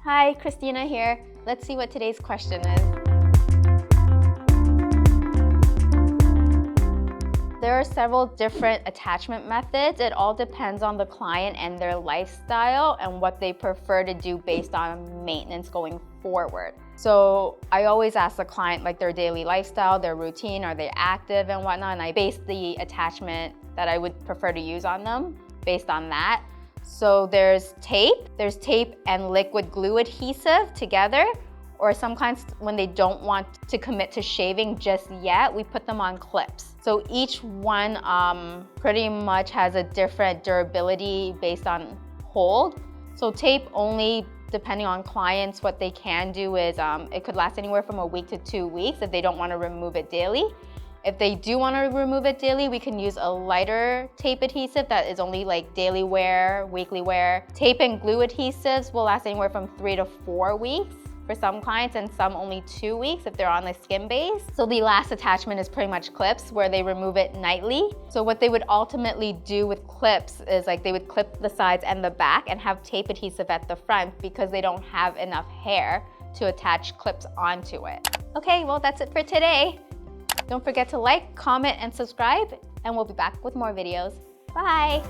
Hi, Christina here. Let's see what today's question is. There are several different attachment methods. It all depends on the client and their lifestyle and what they prefer to do based on maintenance going forward. So I always ask the client like their daily lifestyle, their routine, are they active and whatnot, and I base the attachment that I would prefer to use on them based on that. So there's tape and liquid glue adhesive together, or some clients, when they don't want to commit to shaving just yet, we put them on clips. So each one pretty much has a different durability based on hold. So tape only, depending on clients, what they can do is it could last anywhere from a week to 2 weeks if they don't want to remove it daily. If they do want to remove it daily, we can use a lighter tape adhesive that is only like daily wear, weekly wear. Tape and glue adhesives will last anywhere from 3 to 4 weeks for some clients, and some only 2 weeks if they're on the skin base. So the last attachment is pretty much clips, where they remove it nightly. So what they would ultimately do with clips is like they would clip the sides and the back and have tape adhesive at the front because they don't have enough hair to attach clips onto it. Okay, well that's it for today. Don't forget to like, comment, and subscribe, and we'll be back with more videos. Bye!